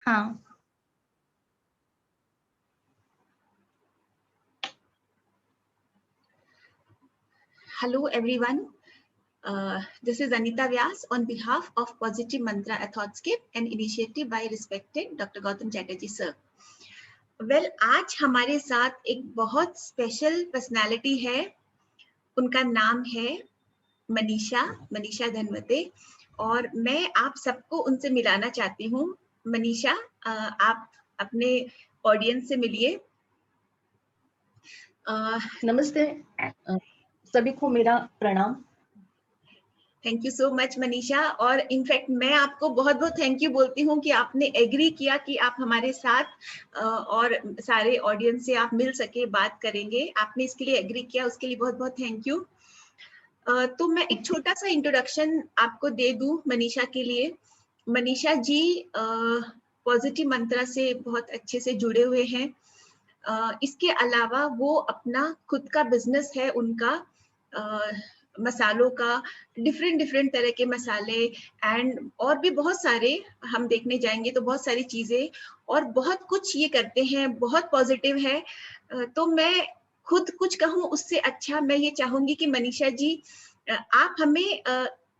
हाँ। Hello everyone. This is Anita Vyas on behalf of Positive Mantra Thoughtscape, an initiative by respected Dr. Gautam Chatterjee sir. Well, आज हमारे साथ एक बहुत special personality है. उनका नाम है मनीषा धनवते और मैं आप सबको उनसे मिलाना चाहती हूँ. मनीषा, आप अपने ऑडियंस से मिलिए. नमस्ते, सभी को मेरा प्रणाम. Thank you so much Manisha. और इनफैक्ट मैं आपको बहुत बहुत थैंक यू बोलती हूँ कि आपने एग्री किया कि आप हमारे साथ और सारे ऑडियंस से आप मिल सके, बात करेंगे. आपने इसके लिए एग्री किया, उसके लिए बहुत बहुत थैंक यू. तो मैं एक छोटा सा इंट्रोडक्शन आपको दे दूं मनीषा के लिए. मनीषा जी पॉजिटिव मंत्रा से बहुत अच्छे से जुड़े हुए हैं. इसके अलावा वो अपना खुद का बिजनेस है उनका, मसालों का, डिफरेंट तरह के मसाले एंड और भी बहुत सारे हम देखने जाएंगे तो बहुत सारी चीजें और बहुत कुछ ये करते हैं, बहुत पॉजिटिव है. तो मैं खुद कुछ कहूँ उससे अच्छा मैं ये चाहूंगी कि मनीषा जी आप हमें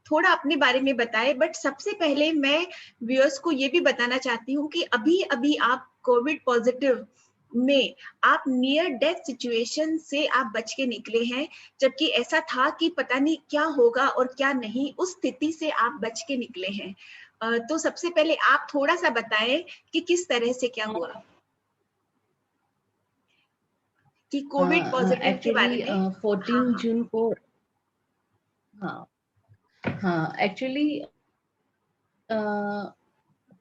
थोड़ा अपने बारे में बताएं. बट सबसे पहले मैं व्यूअर्स को ये भी बताना चाहती हूँ कि अभी अभी आप कोविड पॉजिटिव में आप नियर डेथ सिचुएशन से आप बच के निकले हैं, जबकि ऐसा था कि पता नहीं क्या होगा और क्या नहीं, उस स्थिति से आप बच के निकले हैं. तो सबसे पहले आप थोड़ा सा बताएं कि किस तरह से क्या हुआ कि कोविड पॉजिटिव के बारे में. 14 जून को एक्चुअली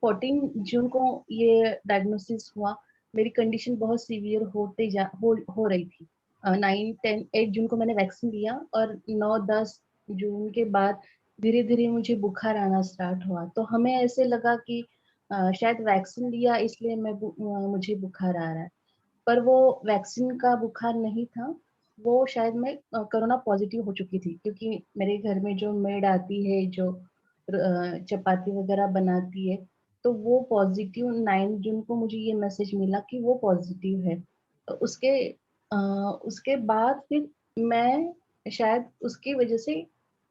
14 जून को ये डायग्नोसिस हुआ. मेरी कंडीशन बहुत सीवियर हो रही थी. 9, 10, 8 जून को मैंने वैक्सीन लिया और 9, 10 जून के बाद धीरे धीरे मुझे बुखार आना स्टार्ट हुआ. तो हमें ऐसे लगा कि शायद वैक्सीन लिया इसलिए मुझे बुखार आ रहा है, पर वो वैक्सीन का बुखार नहीं था. वो शायद मैं कोरोना पॉजिटिव हो चुकी थी, क्योंकि मेरे घर में जो मेड आती है जो चपाती वगैरह बनाती है, तो वो पॉजिटिव 9 जून को मुझे ये मैसेज मिला कि वो पॉजिटिव है. तो उसके बाद फिर मैं शायद उसकी वजह से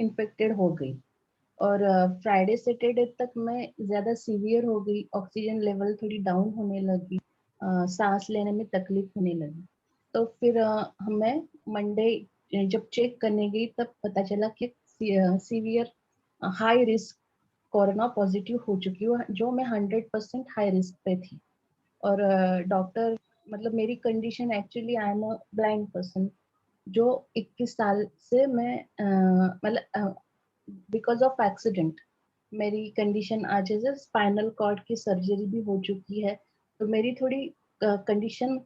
इन्फेक्टेड हो गई और फ्राइडे सैटरडे तक मैं ज़्यादा सीवियर हो गई. ऑक्सीजन लेवल थोड़ी डाउन होने लगी, सांस लेने में तकलीफ होने लगी. तो फिर मैं मंडे जब चेक करने गई तब पता चला कि severe high risk corona positive हो चुकी हूँ, जो मैं 100% हाई रिस्क पे थी. और डॉक्टर मतलब मेरी condition actually I am a blind person, जो 21 साल से मैं मतलब बिकॉज ऑफ एक्सीडेंट मेरी कंडीशन आज है. स्पाइनल कॉर्ड की सर्जरी भी हो चुकी है. तो मेरी थोड़ी कंडीशन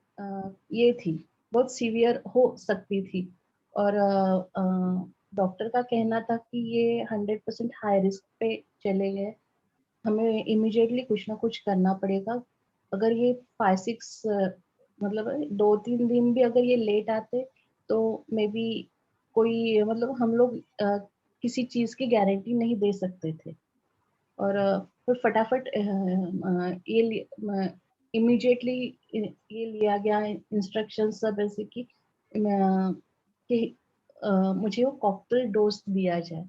ये थी, बहुत सीवियर हो सकती थी. और डॉक्टर का कहना था कि ये 100% हाई रिस्क पे चले गए, हमें इमीडिएटली कुछ ना कुछ करना पड़ेगा. अगर ये 5-6 मतलब 2-3 दिन भी अगर ये लेट आते तो मे बी कोई मतलब हम लोग किसी चीज की गारंटी नहीं दे सकते थे. और फिर फटाफट ये इमीडिएटली ये लिया गया इंस्ट्रक्शन सब ऐसे कि मुझे वो कॉकटेल डोज दिया जाए.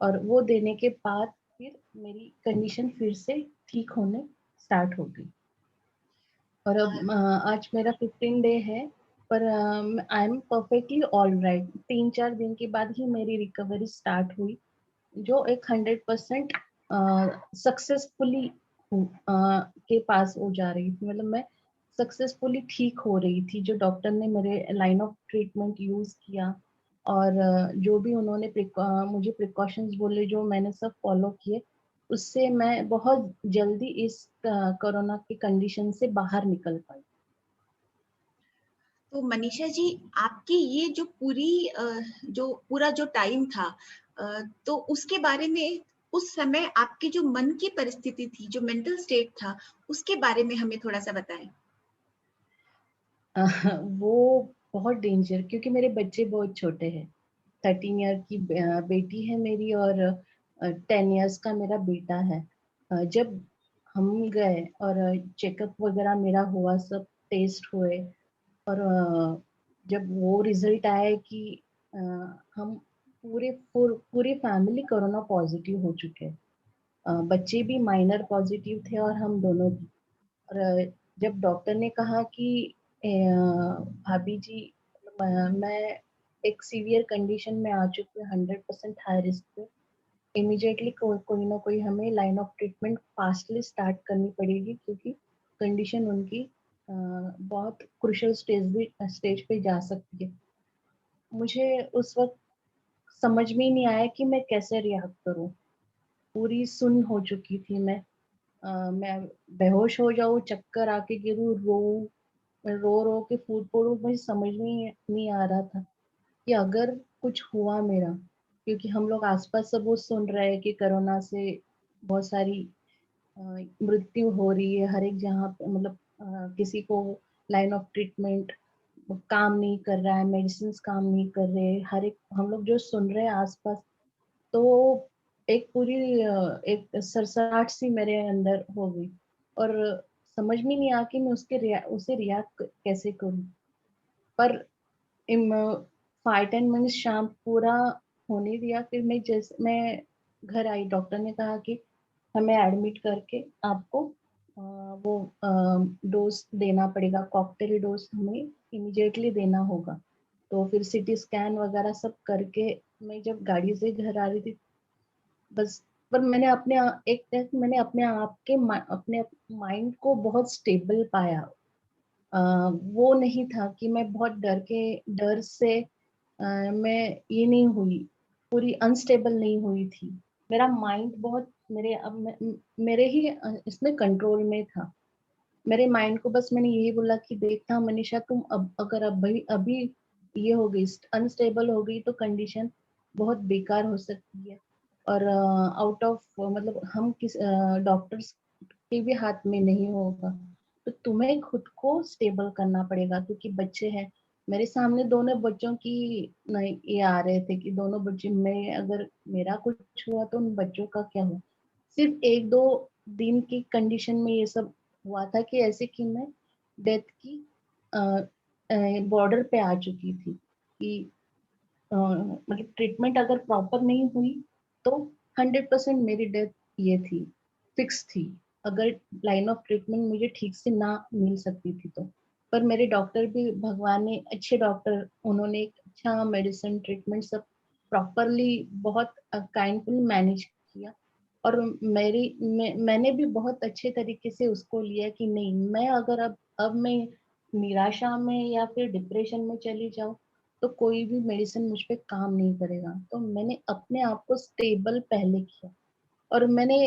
और वो देने के बाद फिर मेरी कंडीशन फिर से ठीक होने स्टार्ट हो गई. और अब आज मेरा 15 डे है, पर I am perfectly all right. 3-4 दिन के बाद ही मेरी रिकवरी स्टार्ट हुई, जो एक 100% सक्सेसफुली के पास हो जा रही थी. मतलब मैं सक्सेसफुली ठीक हो रही थी. जो डॉक्टर ने मेरे लाइन ऑफ ट्रीटमेंट यूज किया और जो भी उन्होंने मुझे प्रिकॉशंस बोले, जो मैंने सब फॉलो किए, उससे मैं बहुत जल्दी इस कोरोना की कंडीशन से बाहर निकल पाई. तो मनीषा जी, आपकी ये जो पूरा जो टाइम था, तो उसके बारे में उस समय आपकी जो मन की परिस्थिति थी, जो मेंटल स्टेट था, उसके बारे में हमें थोड़ा सा बताएं. वो बहुत डेंजर, क्योंकि मेरे बच्चे बहुत छोटे हैं. 13 ईयर की बेटी है मेरी और 10 इयर्स का मेरा बेटा है. जब हम गए और चेकअप वगैरह मेरा हुआ, सब टेस्ट हुए, और जब वो रिजल्ट आया कि अ, हम पूरे फैमिली कोरोना पॉजिटिव हो चुके हैं। बच्चे भी माइनर पॉजिटिव थे और हम दोनों भी। और जब डॉक्टर ने कहा कि भाभी जी, मैं एक सीवियर कंडीशन में आ चुकी हूँ, 100% हाई रिस्क पे, इमीडिएटली कोई ना कोई हमें line of treatment fastly start करनी पड़ेगी, क्योंकि कंडीशन उनकी बहुत क्रुशियल स्टेज पे जा सकती है। मुझे उस वक्त समझ में ही नहीं आया कि मैं कैसे रिएक्ट करूं। पूरी सुन्न हो चुकी थी मैं। मैं बेहोश हो जाऊं, चक्कर आके गिरूं, रो रो के फूट पड़ूं, मुझे समझ में ही नहीं आ रहा था कि अगर कुछ हुआ मेरा, क्योंकि हम लोग आसपास सब वो सुन रहे हैं कि कोरोना से बहुत सारी अ, मृत्यु हो रही है हर एक जगह पे, मतलब किसी को लाइन ऑफ ट्रीटमेंट काम नहीं कर रहा है, मेडिसिन काम नहीं कर रहे, हर एक हम लोग जो सुन रहे हैं आसपास। तो एक पूरी एक सरसराहट सी मेरे अंदर हो गई, और समझ में नहीं आ कि मैं उसे रिएक्ट कैसे करूं। पर 5-10 मिनट शाम पूरा होने दिया, फिर मैं घर आई। डॉक्टर ने कहा कि हमें एडमिट करके आपको वो डोज देना पड़ेगा, कॉकटेल डोज हमें इमीडिएटली देना होगा। तो फिर सीटी स्कैन वगैरह सब करके मैं जब गाड़ी से घर आ रही थी, बस, पर मैंने अपने आप के अपने माइंड को बहुत स्टेबल पाया। अ, वो नहीं था कि मैं बहुत डर से मैं ये नहीं हुई, पूरी अनस्टेबल नहीं हुई थी। मेरा माइंड बहुत मेरे ही इसमें कंट्रोल में था। मेरे माइंड को बस मैंने यही बोला कि देखना मनीषा, तुम अब अगर अभी अभी ये हो गई, अनस्टेबल हो गई, तो कंडीशन बहुत बेकार हो सकती है, और आउट ऑफ मतलब हम किस डॉक्टर्स के भी हाथ में नहीं होगा। तो तुम्हें खुद को स्टेबल करना पड़ेगा, क्योंकि बच्चे हैं मेरे सामने। दोनों बच्चों की नहीं ये आ रहे थे कि दोनों बच्चे, मैं अगर मेरा कुछ हुआ तो उन बच्चों का क्या हुआ। सिर्फ 1-2 दिन की कंडीशन में ये सब हुआ था कि ऐसे कि मैं डेथ की बॉर्डर पे आ चुकी थी, कि मतलब ट्रीटमेंट अगर प्रॉपर नहीं हुई तो 100% मेरी डेथ ये थी, फिक्स थी, अगर लाइन ऑफ ट्रीटमेंट मुझे ठीक से ना मिल सकती थी तो। पर मेरे डॉक्टर भी, भगवान ने अच्छे डॉक्टर, उन्होंने एक अच्छा मेडिसिन ट्रीटमेंट सब प्रॉपरली बहुत काइंडफुल मैनेज किया। और मैंने भी बहुत अच्छे तरीके से उसको लिया कि नहीं, मैं अगर अब मैं निराशा में या फिर डिप्रेशन में चली जाऊं तो कोई भी मेडिसिन मुझ पे काम नहीं करेगा। तो मैंने अपने आप को स्टेबल पहले किया। और मैंने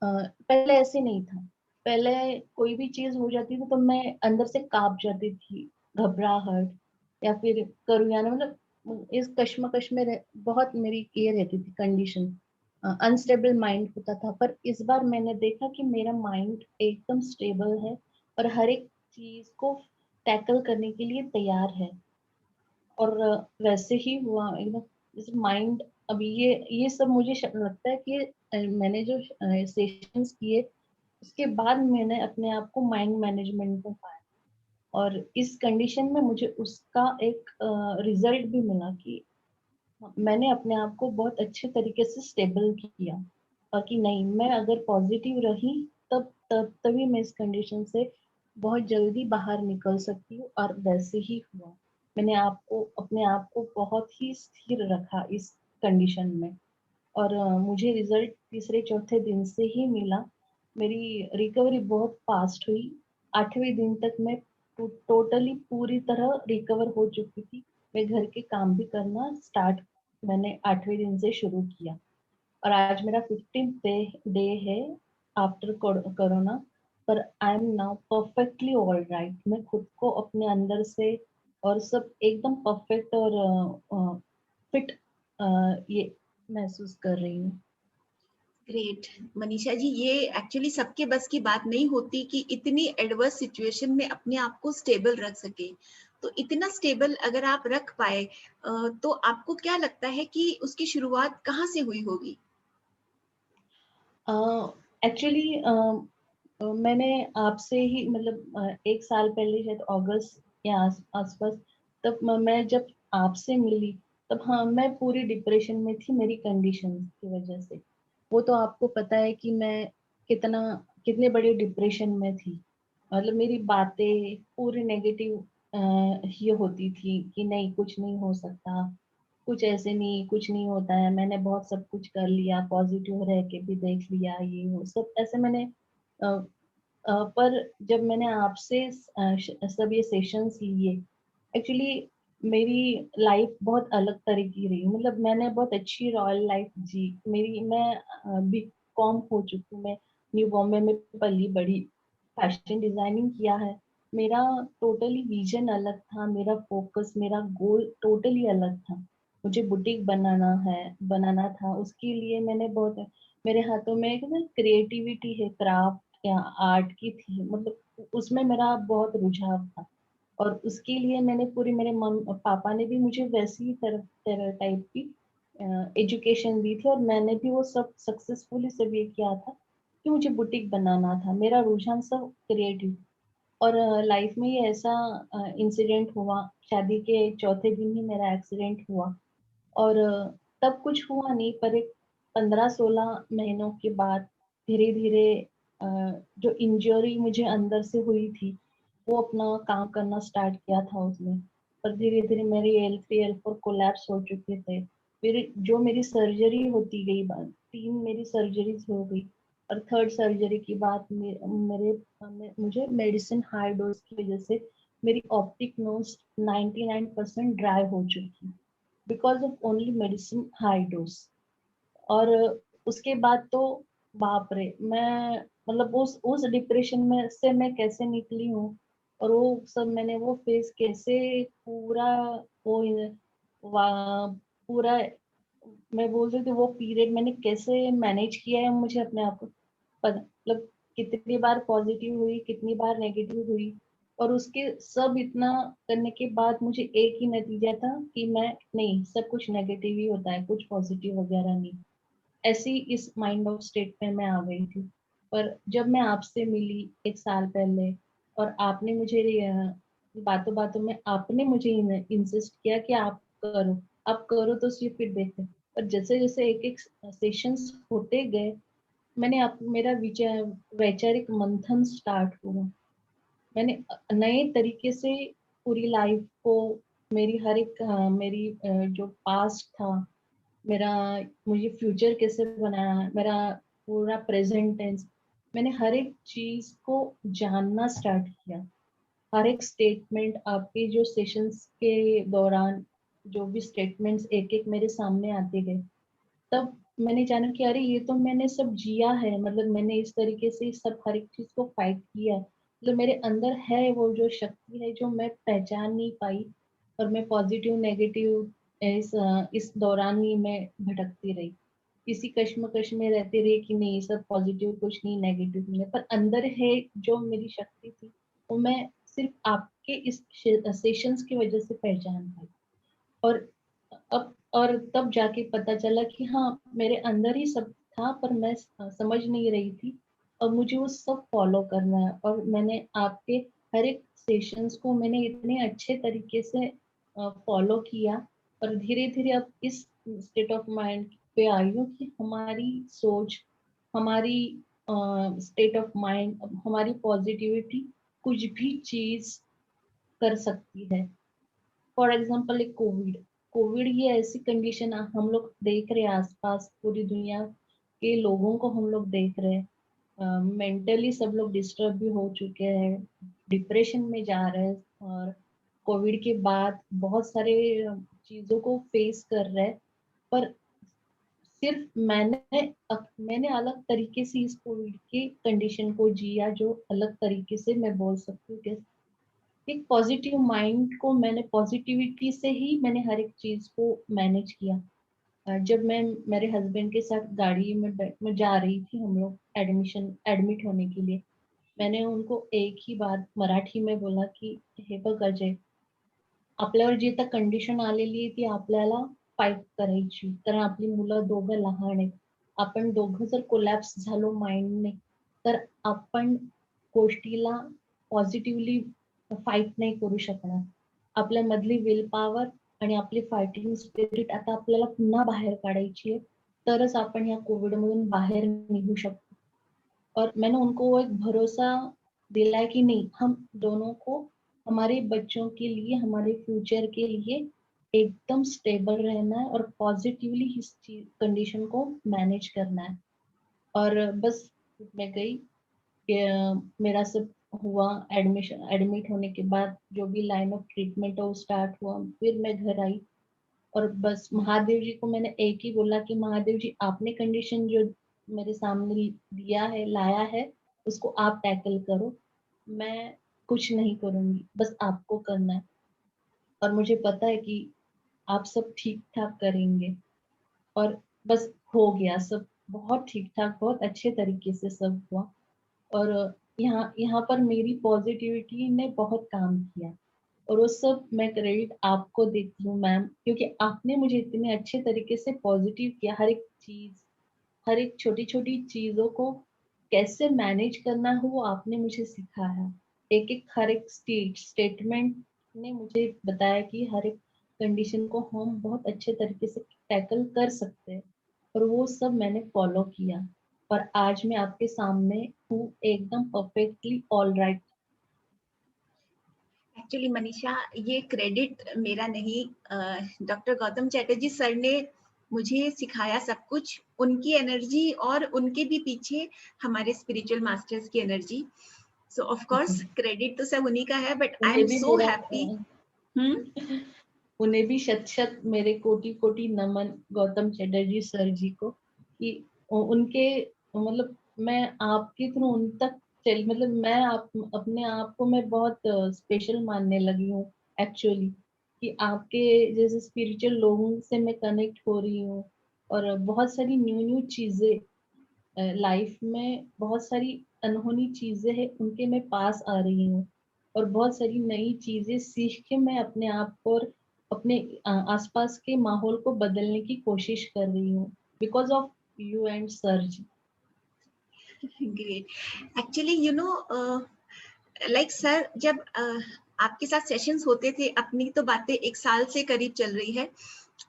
पहले ऐसे नहीं था। पहले कोई भी चीज हो जाती थी तो मैं अंदर से कांप जाती थी, घबराहट या फिर करुयाना, मतलब इस कश्मकश में बहुत मेरी ये रहती थी कंडीशन, अनस्टेबल माइंड होता था। पर इस बार मैंने देखा कि मेरा माइंड एकदम स्टेबल है और हर एक चीज को टैकल करने के लिए तैयार है। और वैसे ही हुआ एकदम, जैसे माइंड। अभी ये सब मुझे लगता है कि मैंने जो सेशंस किए उसके बाद मैंने अपने आप को माइंड मैनेजमेंट में पाया, और इस कंडीशन में मुझे उसका एक रिजल्ट भी मिला कि मैंने अपने आप को बहुत अच्छे तरीके से स्टेबल किया, और कि नहीं, मैं अगर पॉजिटिव रही तभी मैं इस कंडीशन से बहुत जल्दी बाहर निकल सकती हूँ। और वैसे ही हुआ। मैंने अपने आप को बहुत ही स्थिर रखा इस कंडीशन में, और मुझे रिजल्ट तीसरे चौथे दिन से ही मिला। मेरी रिकवरी बहुत फास्ट हुई। 8वें दिन तक मैं टोटली पूरी तरह रिकवर हो चुकी थी। मैं घर के काम भी करना स्टार्ट मैंने 8वें दिन से शुरू किया, और आज मेरा 15th डे है आफ्टर कोरोना। पर I am now perfectly all right. मैं खुद को अपने अंदर से और सब एकदम परफेक्ट और फिट ये महसूस कर रही हूँ। ग्रेट मनीषा जी, ये एक्चुअली सबके बस की बात नहीं होती कि इतनी एडवर्स सिचुएशन में अपने आप को स्टेबल रख सके। तो इतना स्टेबल अगर आप रख पाए, तो आपको क्या लगता है कि उसकी शुरुआत कहाँ से हुई होगी? एक्चुअली मैंने आपसे ही मतलब 1 साल पहले शायद अगस्त या आसपास, तब मैं जब आपसे मिली तब हाँ मैं पूरी डिप्रेशन में थी मेरी कंडीशन की वजह से। वो तो आपको पता है कि मैं कितना कितने बड़े डिप्रेशन में थी। मतलब मेरी बातें पूरी नेगेटिव ये होती थी कि नहीं कुछ नहीं हो सकता, कुछ ऐसे नहीं, कुछ नहीं होता है, मैंने बहुत सब कुछ कर लिया, पॉजिटिव रह के भी देख लिया, ये वो सब ऐसे मैंने अ, पर जब मैंने आपसे सब ये सेशंस लिए, एक्चुअली मेरी लाइफ बहुत अलग तरह की रही। मतलब मैंने बहुत अच्छी रॉयल लाइफ जी। मेरी मैं बी कॉम हो चुकी हूँ, मैं न्यू बॉम्बे में पली बड़ी, फैशन डिजाइनिंग किया है। मेरा टोटली विजन अलग था, मेरा फोकस, मेरा गोल टोटली अलग था। मुझे बुटीक बनाना था। उसके लिए मैंने बहुत, मेरे हाथों में एक ना क्रिएटिविटी है, क्राफ्ट या आर्ट की थी, मतलब उसमें मेरा बहुत रुझाव था। और उसके लिए मैंने पूरी, मेरे मम पापा ने भी मुझे वैसी ही तरह तरह टाइप की एजुकेशन दी थी, और मैंने भी वो सब सक्सेसफुली सब ये किया था कि मुझे बुटीक बनाना था। मेरा रुझान सब क्रिएटिव। और लाइफ में ये ऐसा इंसिडेंट हुआ, शादी के चौथे दिन ही मेरा एक्सीडेंट हुआ। और तब कुछ हुआ नहीं, पर एक 15-16 महीनों के बाद धीरे धीरे जो इंजरी मुझे अंदर से हुई थी वो अपना काम करना स्टार्ट किया था उसने। पर धीरे धीरे मेरी L3 L4 कोलैप्स हो चुके थे। मेरी सर्जरी होती गई, बात 3 मेरी सर्जरीज हो गई। और थर्ड सर्जरी की बात मुझे मेडिसिन हाई डोज की वजह से मेरी ऑप्टिक नोज 99% ड्राई हो चुकी, because of only medicine high dose. और उसके बाद तो बाप रे, मैं मतलब उस डिप्रेशन में से मैं कैसे निकली हूँ, और वो सब मैंने वो फेस कैसे पूरा, वो पूरा, मैं बोल रही थी वो पीरियड मैंने कैसे मैनेज किया है, मुझे अपने आप को पता, मतलब कितनी बार पॉजिटिव हुई, कितनी बार नेगेटिव हुई। और उसके सब इतना करने के बाद मुझे एक ही नतीजा था कि मैं, नहीं सब कुछ नेगेटिव ही होता है, कुछ पॉजिटिव वगैरह नहीं। ऐसी इस माइंड ऑफ स्टेट में मैं आ गई थी। पर जब मैं आपसे मिली 1 साल पहले, और आपने मुझे बातों बातों में आपने मुझे इंसिस्ट किया कि आप करो तो सिर्फ फिर देखते। पर जैसे जैसे एक एक सेशंस होते गए, मैंने मेरा विचार, वैचारिक मंथन स्टार्ट हुआ। मैंने नए तरीके से पूरी लाइफ को, मेरी हर एक जो पास्ट था मेरा, मुझे फ्यूचर कैसे बनाना है, मेरा पूरा प्रेजेंट टेंस, मैंने हर एक चीज को जानना स्टार्ट किया। हर एक स्टेटमेंट आपके जो सेशंस के दौरान जो भी स्टेटमेंट्स एक एक मेरे सामने आते गए, तब मैंने जाना कि अरे ये तो मैंने सब जिया है। मतलब मैंने इस तरीके से सब हर एक चीज को फाइट किया है। मतलब मेरे अंदर है वो जो शक्ति है जो मैं पहचान नहीं पाई, और मैं पॉजिटिव नेगेटिव इस दौरान ही मैं भटकती रही, इसी कश्मकश में रहती रही कि नहीं सब पॉजिटिव कुछ नहीं, नेगेटिव नहीं है। पर अंदर है जो मेरी शक्ति थी, वो मैं सिर्फ आपके इस सेशंस की वजह से पहचान पाई। और अब और तब जाके पता चला कि हाँ मेरे अंदर ही सब था, पर मैं समझ नहीं रही थी, और मुझे वो सब फॉलो करना है। और मैंने आपके हर एक सेशंस को मैंने इतने अच्छे तरीके से फॉलो किया, और धीरे धीरे अब इस स्टेट ऑफ माइंड पे आई हूँ कि हमारी सोच, हमारी स्टेट ऑफ माइंड, हमारी पॉजिटिविटी कुछ भी चीज कर सकती है। फॉर एग्जाम्पल एक कोविड, कोविड ये ऐसी कंडीशन हम लोग देख रहे हैं आसपास, पूरी दुनिया के लोगों को हम लोग देख रहे हैं, मेंटली सब लोग डिस्टर्ब भी हो चुके हैं, डिप्रेशन में जा रहे हैं, और कोविड के बाद बहुत सारे चीजों को फेस कर रहे हैं। पर सिर्फ मैंने अलग तरीके से इस कोविड की कंडीशन को जिया, जो अलग तरीके से मैं बोल सकती हूँ कि एक पॉजिटिव माइंड को, मैंने पॉजिटिविटी से ही मैंने हर एक चीज को मैनेज किया। जब मैं मेरे हस्बैंड के साथ गाड़ी में जा रही थी, हम लोग एडमिट होने के लिए, मैंने उनको एक ही बात मराठी में बोला की, हे बघ अजय, आपल्यावर जी आता कंडिशन आलेली आहे ती आपल्याला फाईट करायची, कारण आपली मुलं दोघं लहान आहेत. आपण दोघं जर कोलॅप्स झालो माइंडने, तर आपण गोष्टीला पॉझिटिव्हली फाईट नाही करू शकणार. आपल्यामधली विल पॉवर आणि आपली फायटिंग स्पिरिट आता आपल्याला पुन्हा बाहेर काढायची आहे, तरच आपण या कोविड मधून बाहेर निघू शकतो. और मैंने उनको एक भरोसा दिलाया कि नहीं, हम दोनों को हमारे बच्चों के लिए, हमारे फ्यूचर के लिए एकदम स्टेबल रहना है और पॉजिटिवली इस कंडीशन को मैनेज करना है। और बस मैं गई, मेरा सब हुआ, एडमिट होने के बाद जो भी लाइन ऑफ ट्रीटमेंट है वो स्टार्ट हुआ, फिर मैं घर आई और बस महादेव जी को मैंने एक ही बोला कि महादेव जी, आपने कंडीशन जो मेरे सामने दिया है, लाया है, उसको आप टैकल करो, मैं कुछ नहीं करूंगी, बस आपको करना है। और मुझे पता है कि आप सब ठीक ठाक करेंगे। और बस हो गया सब, बहुत ठीक ठाक, बहुत अच्छे तरीके से सब हुआ। और यहाँ यहाँ पर मेरी पॉजिटिविटी ने बहुत काम किया, और वो सब मैं क्रेडिट आपको देती हूँ मैम, क्योंकि आपने मुझे इतने अच्छे तरीके से पॉजिटिव किया। हर एक चीज, हर एक छोटी छोटी चीजों को कैसे मैनेज करना है वो आपने मुझे सिखाया। एक एक हर एक स्टेटमेंट ने मुझे बताया कि हर एक कंडीशन को हम बहुत अच्छे तरीके से टैकल कर सकते हैं, और वो सब मैंने फॉलो किया। और आज मैं आपके सामने हूँ एकदम perfectly all right. Actually Manisha, ये क्रेडिट मेरा नहीं, डॉक्टर गौतम चैटर्जी सर ने मुझे सिखाया सब कुछ। उनकी एनर्जी और उनके भी पीछे हमारे स्पिरिचुअल मास्टर्स की energy. So of course credit तो सब उन्हीं का है, बट आई उन्हें एम भी सो मेरा हैप्पी। हम्म। उन्हें भी शत शत मेरे कोटि कोटि नमन गौतम चैटर्जी सर जी को, कि उनके मतलब मैं आपके थ्रू उन तक चल, मतलब मैं आप अपने आप को मैं बहुत स्पेशल मानने लगी हूँ एक्चुअली, कि आपके जैसे स्पिरिचुअल लोगों से मैं कनेक्ट हो रही हूँ। और बहुत सारी न्यू न्यू चीजें लाइफ में, बहुत सारी अनहोनी चीजें हैं उनके मैं पास आ रही हूँ, और बहुत सारी नई चीजें सीख के मैं अपने आप को और अपने आसपास के माहौल को बदलने की कोशिश कर रही हूँ, because of you and sir ji. Great. Actually you know, like sir जब आपके साथ सेशंस होते थे, अपनी तो बातें 1 साल से करीब चल रही है,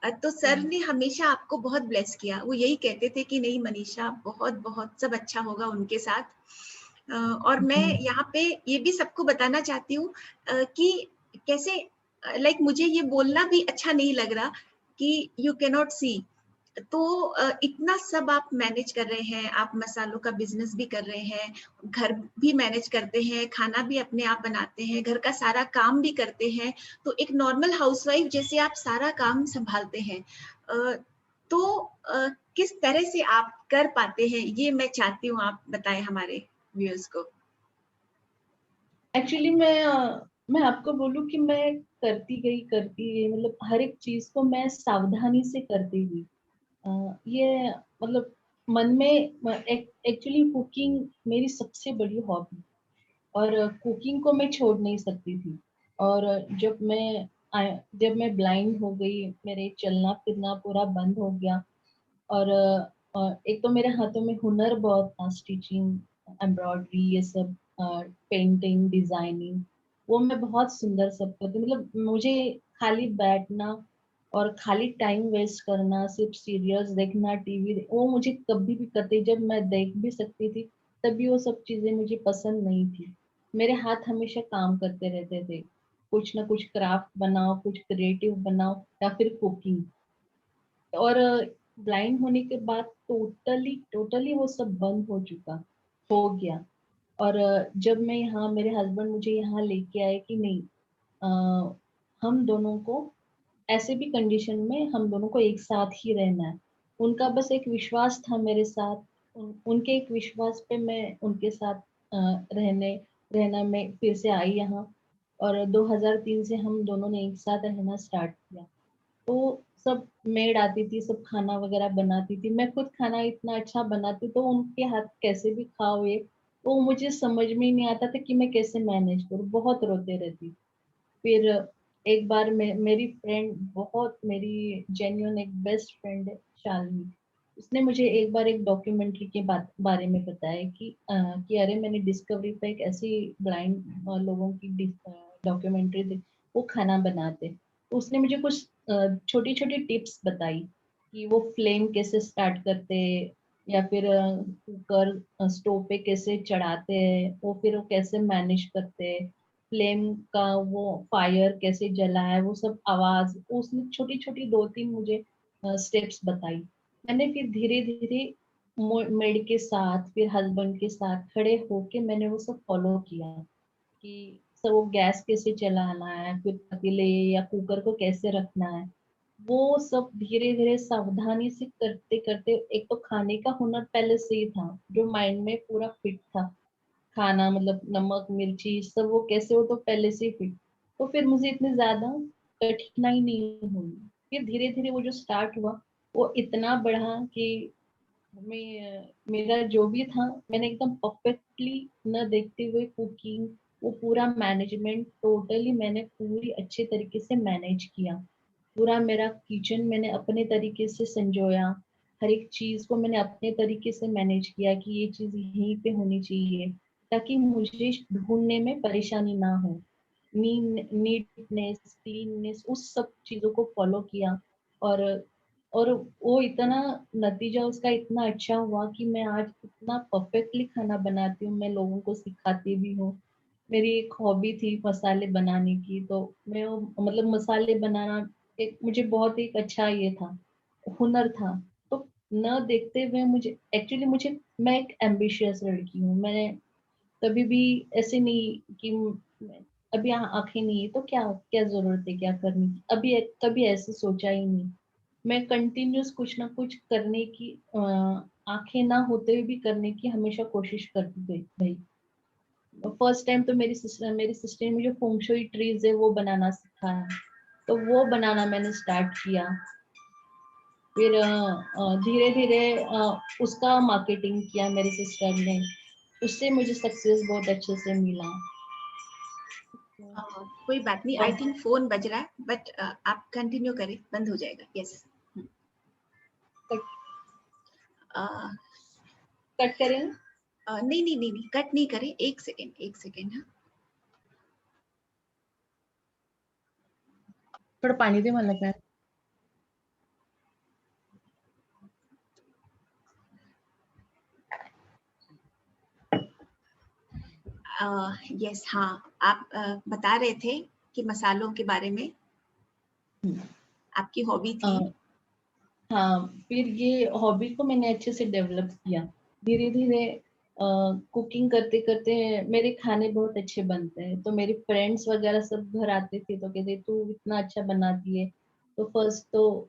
तो सर ने हमेशा आपको बहुत ब्लेस किया। वो यही कहते थे कि नहीं मनीषा, बहुत बहुत सब अच्छा होगा उनके साथ। और मैं यहाँ पे ये भी सबको बताना चाहती हूँ कि कैसे, लाइक मुझे ये बोलना भी अच्छा नहीं लग रहा कि यू कैन नॉट सी, तो इतना सब आप मैनेज कर रहे हैं, आप मसालों का बिजनेस भी कर रहे हैं, घर भी मैनेज करते हैं, खाना भी अपने आप बनाते हैं, घर का सारा काम भी करते हैं, तो एक नॉर्मल हाउसवाइफ जैसे आप सारा काम संभालते हैं। तो किस तरह से आप कर पाते हैं, ये मैं चाहती हूँ आप बताएं हमारे व्यूअर्स को। एक्चुअली मैं आपको बोलूँ कि मैं करती गई, मतलब हर एक चीज को मैं सावधानी से करती गई। ये मतलब मन में एक्चुअली कुकिंग मेरी सबसे बड़ी हॉबी, और कुकिंग को मैं छोड़ नहीं सकती थी। और जब मैं ब्लाइंड हो गई, मेरे चलना फिरना पूरा बंद हो गया। और एक तो मेरे हाथों में हुनर बहुत था, स्टिचिंग, एम्ब्रॉयडरी, ये सब, पेंटिंग, डिजाइनिंग, वो मैं बहुत सुंदर सब करती, मतलब मुझे खाली बैठना और खाली टाइम वेस्ट करना, सिर्फ सीरियल्स देखना, टीवी वो मुझे कभी भी करती, जब मैं देख भी सकती थी तभी वो सब चीजें मुझे पसंद नहीं थी। मेरे हाथ हमेशा काम करते रहते थे, कुछ ना कुछ क्राफ्ट बनाओ, कुछ क्रिएटिव बनाओ, या फिर कुकिंग। और ब्लाइंड होने के बाद टोटली टोटली वो सब बंद हो गया। और जब मैं यहाँ, मेरे हस्बैंड मुझे यहाँ लेके आए कि नहीं, अ, हम दोनों को ऐसे भी कंडीशन में हम दोनों को एक साथ ही रहना है। उनका बस एक विश्वास था मेरे साथ, उनके एक विश्वास पे मैं उनके साथ रहने रहना मैं फिर से आई यहाँ। और 2003 से हम दोनों ने एक साथ रहना स्टार्ट किया। तो सब मेड आती थी, सब खाना वगैरह बनाती थी, मैं खुद खाना इतना अच्छा बनाती, तो उनके हाथ कैसे भी खाओ ये, वो मुझे समझ में ही नहीं आता था कि मैं कैसे मैनेज करूँ, बहुत रोते रहती। फिर एक बार मेरी फ्रेंड, बहुत मेरी जेन्युइन एक बेस्ट फ्रेंड है, शालिनी, उसने मुझे एक बार एक डॉक्यूमेंट्री के बारे में बताया कि अरे मैंने डिस्कवरी पे एक ऐसी ब्लाइंड लोगों की डॉक्यूमेंट्री देखी, वो खाना बनाते। तो उसने मुझे कुछ छोटी छोटी टिप्स बताई कि वो फ्लेम कैसे स्टार्ट करते, या फिर कुकर स्टोव पे कैसे चढ़ाते हैं, वो फिर वो कैसे मैनेज करते हैं, फ्लेम का वो फायर कैसे जला है, वो सब आवाज, उसने छोटी छोटी 2-3 मुझे स्टेप्स बताई। मैंने फिर धीरे धीरे मेड के साथ, फिर हस्बैंड के साथ खड़े होके मैंने वो सब फॉलो किया कि सब वो गैस कैसे चलाना है, फिर पतीले या कुकर को कैसे रखना है, वो सब धीरे धीरे सावधानी से करते करते। एक तो खाने का हुनर पहले से ही था, जो माइंड में पूरा फिट था, खाना मतलब नमक मिर्ची सब वो कैसे, वो तो पहले से ही फिट। तो फिर मुझे इतनी ज्यादा कठिनाई नहीं हुई। फिर धीरे धीरे वो जो स्टार्ट हुआ वो इतना बढ़ा कि मेरा जो भी था मैंने एकदम परफेक्टली न देखते हुए कुकिंग, वो पूरा मैनेजमेंट टोटली मैंने पूरी अच्छे तरीके से मैनेज किया। पूरा मेरा किचन मैंने अपने तरीके से संजोया, हर एक चीज को मैंने अपने तरीके से मैनेज किया कि ये चीज यहीं पे होनी चाहिए, ताकि मुझे ढूंढने में परेशानी ना हो। नीटनेस क्लीननेस उस सब चीजों को फॉलो किया। और और वो इतना नतीजा उसका इतना अच्छा हुआ कि मैं आज इतना परफेक्टली खाना बनाती हूँ, मैं लोगों को सिखाती भी हूँ। मेरी एक हॉबी थी मसाले बनाने की, तो मैं वो मतलब मसाले बनाना एक मुझे बहुत एक अच्छा ये था, हुनर था। तो न देखते हुए मुझे एक्चुअली मुझे मैं एक एम्बिशियस लड़की हूँ। मैंने कभी भी ऐसे नहीं कि अभी यहाँ आंखें नहीं है तो क्या क्या जरूरत है क्या करने की, अभी कभी ऐसे सोचा ही नहीं। मैं कंटिन्यूस कुछ ना कुछ करने की आंखें ना होते हुए भी करने की हमेशा कोशिश करती गई भाई। फर्स्ट टाइम तो मेरी सिस्टर ने मुझे फेंगशुई ट्रीज है वो बनाना सिखाया, तो वो बनाना मैंने स्टार्ट किया। फिर धीरे धीरे उसका मार्केटिंग किया मेरी सिस्टर ने, उससे मुझे सक्सेस बहुत अच्छे से मिला। कोई बात नहीं, आई थिंक फोन बज रहा है, बट आप कंटिन्यू करें, बंद हो जाएगा। यस, कट करें? नहीं नहीं नहीं नहीं, कट नहीं करें, एक सेकेंड एक सेकेंड। हाँ, थोड़ा पानी दे मला काय। यस, हाँ, आप बता रहे थे कि मसालों के बारे में आपकी हॉबी थी। हाँ, फिर ये हॉबी को मैंने अच्छे से डेवलप किया धीरे धीरे। कुकिंग करते करते मेरे खाने बहुत अच्छे बनते हैं, तो मेरे फ्रेंड्स वगैरह सब घर आते थे तो कहते तू इतना अच्छा बनाती है। तो फर्स्ट तो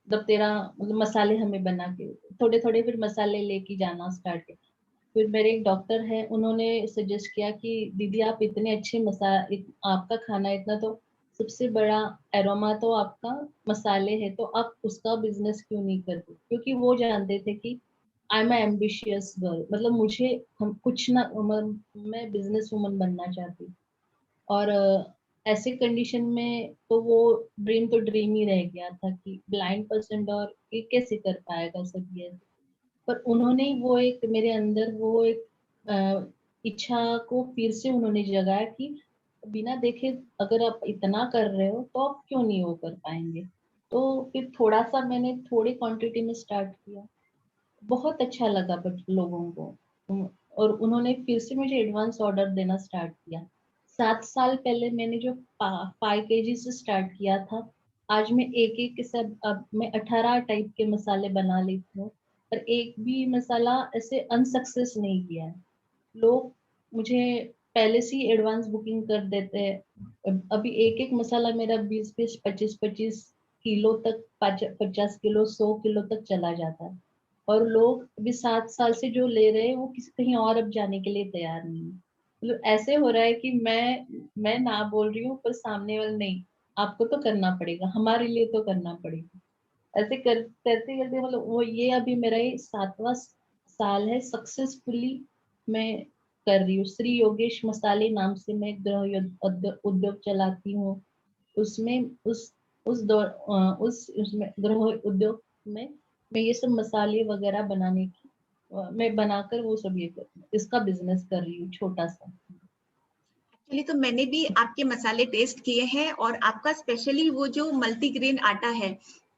जब तेरा मतलब मसाले हमें बना के थोड़े थोड़े फिर मसाले लेके जाना स्टार्ट किया। फिर मेरे एक डॉक्टर है, उन्होंने सजेस्ट किया कि दीदी आप इतने अच्छे आपका खाना इतना, तो सबसे बड़ा एरोमा तो आपका मसाले है, तो आप उसका बिजनेस क्यों नहीं करते? क्योंकि वो जानते थे कि आई एम एम्बिशियस गर्ल, मतलब मुझे हम कुछ ना मैं बिजनेस वुमन बनना चाहती हूँ। और ऐसे कंडीशन में तो वो ड्रीम तो ड्रीम ही रह गया था कि ब्लाइंड पर्सन और ये कैसे कर पाएगा सब ये। पर उन्होंने वो एक मेरे अंदर वो एक इच्छा को फिर से उन्होंने जगाया कि बिना देखे अगर आप इतना कर रहे हो तो आप क्यों नहीं वो कर पाएंगे। तो फिर थोड़ा सा मैंने थोड़ी क्वांटिटी में स्टार्ट किया, बहुत अच्छा लगा बट लोगों को। और उन्होंने फिर से मुझे एडवांस ऑर्डर देना स्टार्ट किया। 7 साल पहले मैंने जो 5 kg से स्टार्ट किया था, आज मैं एक एक के सब अब मैं 18 टाइप के मसाले बना लेती हूँ, पर एक भी मसाला ऐसे अनसक्सेस नहीं किया है। लोग मुझे पहले से ही एडवांस बुकिंग कर देते हैं। अभी एक एक मसाला मेरा 20-20 25-25 किलो तक 50 किलो 100 किलो तक चला जाता है। और लोग अभी 7 साल से जो ले रहे हैं वो किसी कहीं और अब जाने के लिए तैयार नहीं है। मतलब ऐसे हो रहा है कि मैं ना बोल रही हूँ पर सामने वाले नहीं, आपको तो करना पड़ेगा, हमारे लिए तो करना पड़ेगा। ऐसे करते करते मतलब वो ये अभी मेरा ये 7वां साल है सक्सेसफुली मैं कर रही हूँ। श्री योगेश मसाले नाम से मैं उद्योग चलाती हूँ। उसमें उस उसमें गृह उद्योग में मैं ये सब मसाले वगैरह बनाने की मैं बनाकर वो सब ये इसका बिजनेस कर रही हूँ छोटा सा। एक्चुअली तो मैंने भी आपके मसाले टेस्ट किए हैं, और आपका स्पेशली वो जो मल्टीग्रेन आटा है,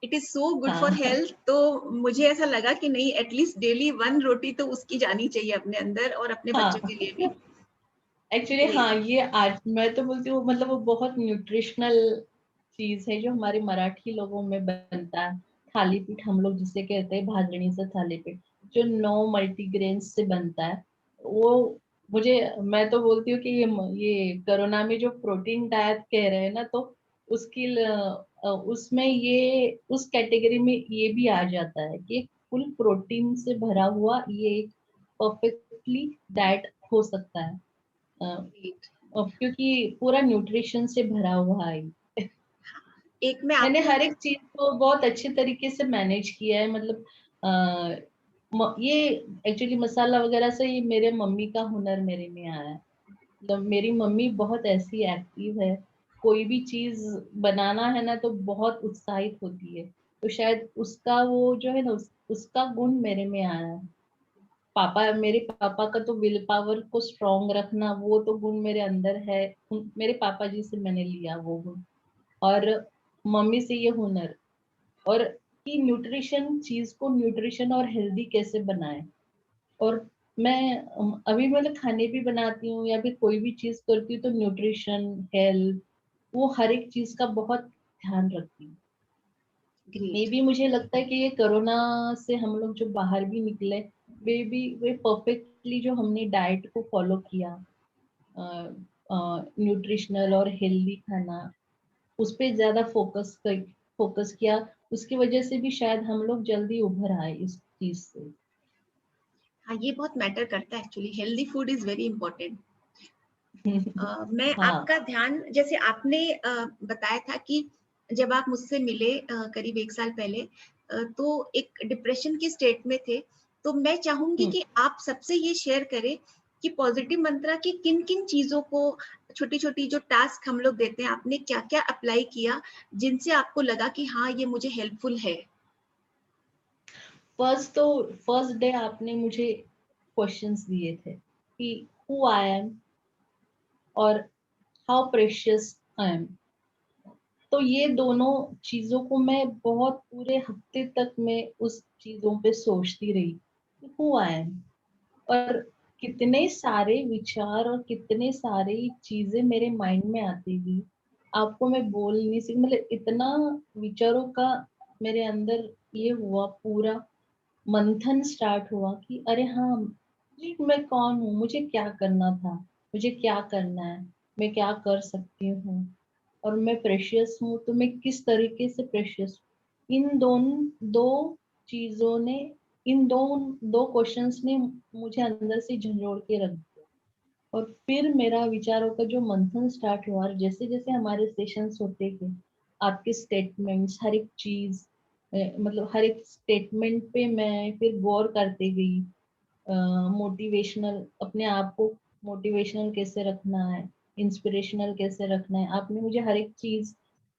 it is so good for हाँ हेल्थ। तो मुझे ऐसा लगा कि नहीं, एटलीस्ट डेली 1 रोटी तो उसकी जानी चाहिए अपने अंदर, और अपने बच्चों के हाँ लिए भी। एक्चुअली हाँ, ग्रेट। ये आज मैं तो बोलती हूँ मतलब वो बहुत न्यूट्रिशनल चीज है जो हमारे मराठी लोगों में बनता है। थालीपीठ हम लोग जिसे कहते हैं, भाजनी से थालीपीठ, जो 9 मल्टीग्रेन से बनता है वो। मुझे मैं तो बोलती हूँ कि ये कोरोना में जो प्रोटीन डाइट कह रहे हैं ना, तो उसकी उसमें ये उस कैटेगरी में ये भी आ जाता है कि फुल प्रोटीन से भरा हुआ ये एक परफेक्टली डाइट हो सकता है। ग्रेट। क्योंकि पूरा न्यूट्रिशन से भरा हुआ है। एक मैं मैंने आपको हर एक चीज को बहुत अच्छे तरीके से मैनेज किया है, मतलब ये एक्चुअली मसाला वगैरह से ये मेरे मम्मी का हुनर मेरे में आया है। मतलब मेरी मम्मी बहुत ऐसी एक्टिव है, कोई भी चीज बनाना है ना तो बहुत उत्साहित होती है। तो शायद उसका वो जो है ना उसका गुण मेरे में आया है। मेरे पापा का तो विल पावर को स्ट्रांग रखना वो तो गुण मेरे अंदर है। मेरे पापा जी से मैंने लिया वो गुण, और मम्मी से ये हुनर, और कि न्यूट्रिशन चीज को न्यूट्रिशन और हेल्दी कैसे बनाए। और मैं अभी मतलब खाने भी बनाती हूँ या फिर कोई भी चीज करती हूँ तो न्यूट्रिशन, हेल्थ, वो हर एक चीज का बहुत ध्यान रखती हूँ। मे ग्रेट। भी मुझे लगता है कि ये कोरोना से हम लोग जो बाहर भी निकले, वे परफेक्टली जो हमने डाइट को फॉलो किया, न्यूट्रिशनल और हेल्दी खाना, उस पे ज्यादा फोकस किया, उसकी वजह से भी शायद हम लोग जल्दी उभर आए इस चीज से। हाँ, ये बहुत मैटर करता है actually, healthy food is very important. मैं हाँ। आपका ध्यान, जैसे आपने बताया था कि जब आप मुझसे मिले करीब 1 साल पहले, तो एक डिप्रेशन के स्टेट में थे। तो मैं चाहूंगी हम्म। कि आप सबसे ये शेयर करें कि पॉजिटिव मंत्रा की किन किन चीजों को, छोटी छोटी जो टास्क हम लोग देते हैं, आपने क्या क्या अप्लाई किया जिनसे आपको लगा कि हाँ, ये मुझे हेल्पफुल है। फर्स्ट डे आपने मुझे क्वेश्चंस दिए थे कि हु आई एम और हाउ प्रेशियस आई एम। तो ये दोनों चीजों को मैं बहुत पूरे हफ्ते तक मैं उस चीजों पे सोचती रही, हु आई एम। और कितने सारे विचार और कितने सारी चीजें मेरे माइंड में आती थी, आपको मैं बोल नहीं सकती। मतलब इतना विचारों का मेरे अंदर ये हुआ, पूरा मंथन स्टार्ट हुआ कि अरे हाँ, मैं कौन हूँ, मुझे क्या करना था, मुझे क्या करना है, मैं क्या कर सकती हूँ, और मैं प्रेशियस हूँ तो मैं किस तरीके से प्रेशियस हूँ। इन दो चीजों ने, इन दो क्वेश्चंस ने मुझे अंदर से झंझोड़ के रख दिया। और फिर मेरा विचारों का जो मंथन स्टार्ट हुआ, और जैसे जैसे हमारे सेशंस होते गए, आपके स्टेटमेंट्स हर एक चीज, मतलब हर एक स्टेटमेंट पे मैं फिर गौर करते गई। मोटिवेशनल, अपने आप को मोटिवेशनल कैसे रखना है, इंस्पिरेशनल कैसे रखना है, आपने मुझे हर एक चीज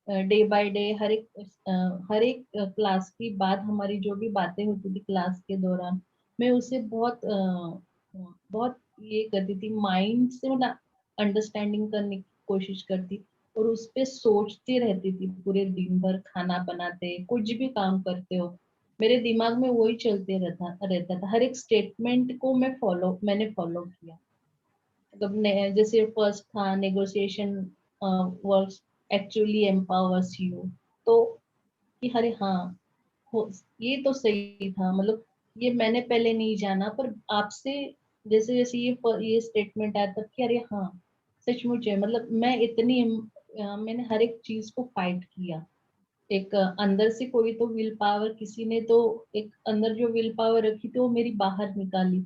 डे बाय डे, हर एक क्लास की बात, हमारी जो भी बातें होती थी क्लास के दौरान, मैं उसे बहुत बहुत ये करती थी, माइंड से मतलब अंडरस्टैंडिंग करने की कोशिश करती, और उस पे सोचती रहती थी पूरे दिन भर। खाना बनाते, कुछ भी काम करते हो, मेरे दिमाग में वही चलते रहता था। हर एक स्टेटमेंट को मैंने फॉलो किया। मतलब जैसे फर्स्ट था negotiation works actually empowers you. तो कि अरे हाँ, ये तो सही था। मतलब ये मैंने पहले नहीं जाना, पर आपसे जैसे जैसे ये स्टेटमेंट आया तब कि अरे हाँ, सचमुच है। मतलब मैंने हर एक चीज को फाइट किया। एक अंदर से कोई तो विल पावर, किसी ने तो एक अंदर जो विल पावर रखी थी वो मेरी बाहर निकाली।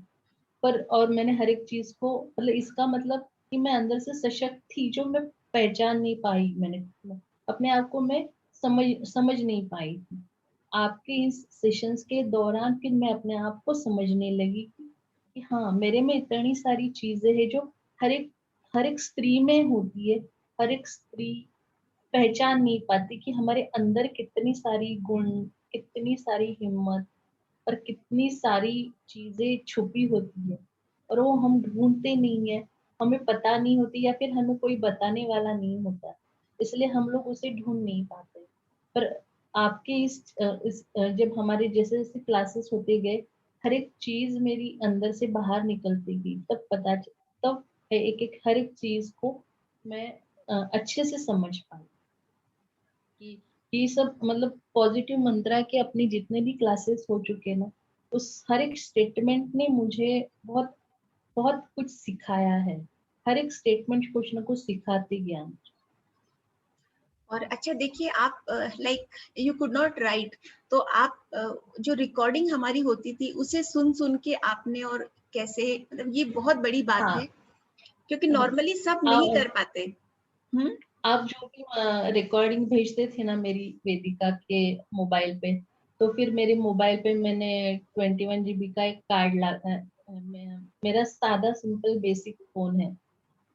पर और मैंने हर एक चीज को, मतलब इसका मतलब कि मैं अंदर से सशक्त थी जो मैं पहचान नहीं पाई। मैंने अपने आप को मैं समझ नहीं पाई थी। आपके इस सेशंस के दौरान फिर मैं अपने आप को समझने लगी कि हाँ, मेरे में इतनी सारी चीजें हैं जो हर एक स्त्री में होती है। हर एक स्त्री पहचान नहीं पाती कि हमारे अंदर कितनी सारी गुण, कितनी सारी हिम्मत, और कितनी सारी चीजें छुपी होती है और वो हम ढूंढते नहीं है, हमें पता नहीं होती या फिर हमें कोई बताने वाला नहीं होता, इसलिए हम लोग उसे ढूंढ नहीं पाते। पर आपके जब हमारे जैसे जैसे क्लासेस होते गए, हर एक चीज मेरी अंदर से बाहर निकलती गई, तब एक एक हर एक चीज को मैं अच्छे से समझ पाई कि ये सब मतलब पॉजिटिव मंत्रा के अपने जितने भी क्लासेस हो चुके ना, उस हर एक स्टेटमेंट ने मुझे बहुत बहुत कुछ सिखाया है। हर एक स्टेटमेंट कुछ ना कुछ सिखाते गया मुझे। और अच्छा देखिए, आप like you could not right, तो आप जो रिकॉर्डिंग हमारी होती थी उसे सुन सुन के आपने, और कैसे, मतलब ये बहुत बड़ी बात है, हाँ। क्योंकि नॉर्मली सब नहीं आप कर पाते। हम्म। आप जो भी रिकॉर्डिंग भेजते थे ना मेरी वेदिका के मोबाइल पे, तो फिर मेरे मोबाइल पे मैंने 21 GB का एक कार्ड मेरा सादा सिंपल बेसिक फोन है,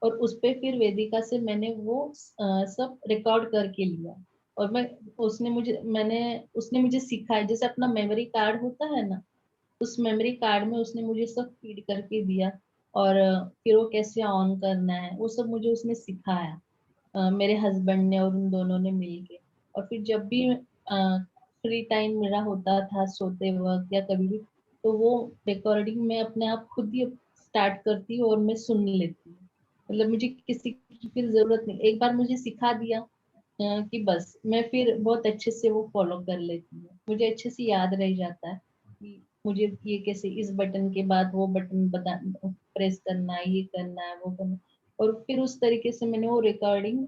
और उस पे फिर वेदिका से मैंने वो सब रिकॉर्ड करके लिया। और उसने मुझे सिखाया, जैसे अपना मेमोरी कार्ड होता है ना, उस मेमोरी कार्ड में उसने मुझे सब फीड करके दिया। और फिर वो कैसे ऑन करना है वो सब मुझे उसने सिखाया, मेरे हस्बैंड ने और उन दोनों ने मिलके। और फिर जब भी फ्री टाइम मेरा होता था सोते वक्त या कभी भी, तो वो रिकॉर्डिंग में अपने आप खुद ही स्टार्ट करती हूँ और मैं सुन लेती हूँ। मतलब मुझे किसी की फिर जरूरत नहीं, एक बार मुझे सिखा दिया कि बस मैं फिर बहुत अच्छे से वो फॉलो कर लेती हूँ, मुझे अच्छे से याद रह जाता है कि मुझे ये कैसे इस बटन के बाद वो बटन बता प्रेस करना है, ये करना है, वो करना है। और फिर उस तरीके से मैंने वो रिकॉर्डिंग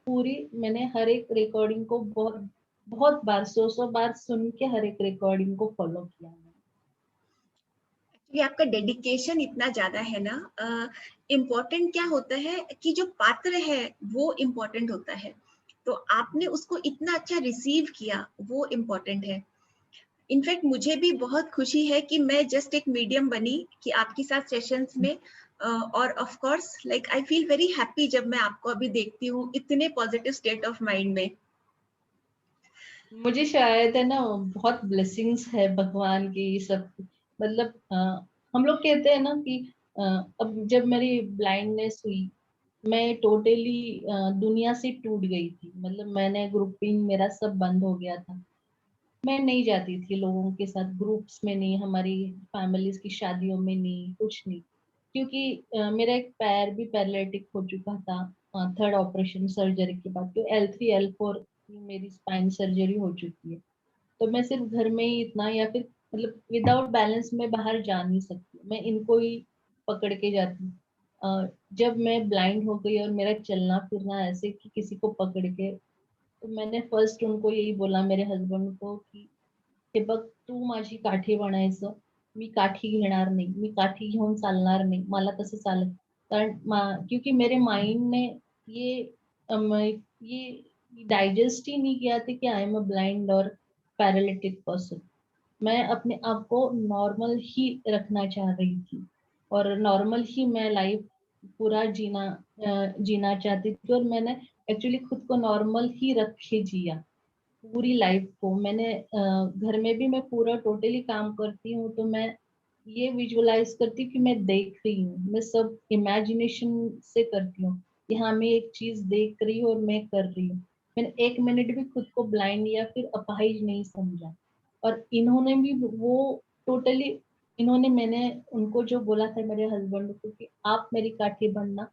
पूरी, मैंने हर एक रिकॉर्डिंग को बहुत बहुत बार 100 बार सुन के हर एक रिकॉर्डिंग को फॉलो किया मैंने। ये आपका डेडिकेशन इतना ज्यादा है ना। इम्पोर्टेंट क्या होता है कि जो पात्र है वो इम्पोर्टेंट होता है, तो आपने उसको इतना अच्छा रिसीव किया, वो इम्पोर्टेंट है। इनफैक्ट मुझे भी बहुत खुशी है कि मैं जस्ट एक मीडियम बनी कि आपके साथ सेशंस में, और of course like I feel very happy जब मैं आपको अभी देखती हूँ इतने पॉजिटिव स्टेट ऑफ माइंड में। मुझे शायद है ना बहुत ब्लेसिंग्स है भगवान की ये सब। मतलब हम लोग कहते हैं ना कि अ, अब जब मेरी ब्लाइंडनेस हुई, मैं टोटली दुनिया से टूट गई थी। मतलब मैंने ग्रुपिंग मेरा सब बंद हो गया था, मैं नहीं जाती थी लोगों के साथ ग्रुप्स में, नहीं हमारी फैमिलीज की शादियों में, नहीं कुछ नहीं। क्योंकि मेरा एक पैर भी पैरालिटिक हो चुका था, थर्ड ऑपरेशन सर्जरी के बाद, तो L3 L4 मेरी स्पाइन सर्जरी हो चुकी है। तो मैं सिर्फ घर में ही इतना, या फिर मतलब विदाउट बैलेंस में बाहर जा नहीं सकती, मैं इनको ही पकड़ के जाती हूँ। जब मैं ब्लाइंड हो गई और मेरा चलना फिरना ऐसे कि किसी को पकड़ के, तो मैंने फर्स्ट उनको यही बोला मेरे हस्बंड को कि हे बघ, तू माझी काठी बनायचं, मी काठी घेणार नाही, मी काठी घेऊन चालणार नाही, मला तसं चालत, कारण क्योंकि मेरे माइंड ने ये ये डाइजेस्ट ही नहीं किया था कि आई एम अ ब्लाइंड और पैरालिटिक पर्सन। मैं अपने आप को नॉर्मल ही रखना चाह रही थी, और नॉर्मल ही मैं लाइफ पूरा जीना चाहती थी। और मैंने एक्चुअली खुद को नॉर्मल ही रख के जिया पूरी लाइफ को। मैंने घर में भी मैं पूरा टोटली काम करती हूँ, तो मैं ये विजुअलाइज करती हूँ कि मैं देख रही हूँ, मैं सब इमेजिनेशन से करती हूँ कि हाँ मैं एक चीज देख रही हूँ और मैं कर रही हूँ। मैंने एक मिनट भी खुद को ब्लाइंड या फिर अपाहिज नहीं समझा। और इन्होंने भी वो टोटली, इन्होंने, मैंने उनको जो बोला था मेरे हस्बैंड को कि आप मेरी काठी बनना,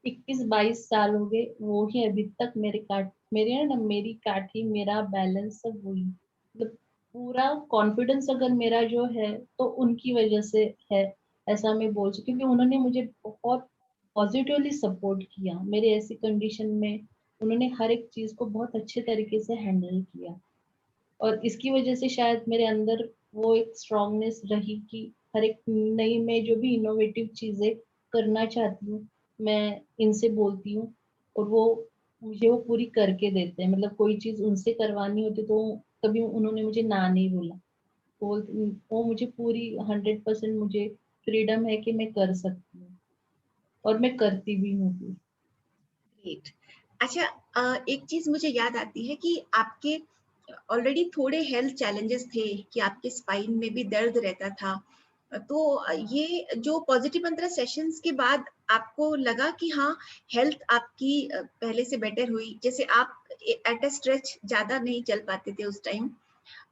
21-22 साल हो गए, वो ही अभी तक मेरे है ना, मेरी काठी, मेरा बैलेंस सब वही। मतलब पूरा कॉन्फिडेंस अगर मेरा जो है तो उनकी वजह से है, ऐसा मैं बोल सकती हूँ। क्योंकि उन्होंने मुझे बहुत पॉजिटिवली सपोर्ट किया मेरे ऐसी कंडीशन में। उन्होंने हर एक चीज को बहुत अच्छे तरीके से हैंडल किया, और इसकी वजह से शायद मेरे अंदर वो एक स्ट्रांगनेस रही कि हर एक नई में जो भी इनोवेटिव चीजें करना चाहती हूँ, मैं इनसे बोलती हूँ, और वो मुझे वो पूरी करके देते हैं। मतलब कोई चीज उनसे करवानी होती तो कभी उन्होंने मुझे ना नहीं बोला, वो मुझे पूरी 100% मुझे फ्रीडम है कि मैं कर सकती हूँ, और मैं करती भी हूँ। ग्रेट। अच्छा, एक चीज मुझे याद आती है कि आपके ऑलरेडी थोड़े हेल्थ चैलेंजेस थे कि आपके स्पाइन में भी दर्द रहता था, तो ये जो पॉजिटिव मंत्रा सेशंस के बाद आपको लगा कि हाँ हेल्थ आपकी पहले से बेटर हुई, जैसे आप एट अ स्ट्रेच ज्यादा नहीं चल पाते थे उस टाइम,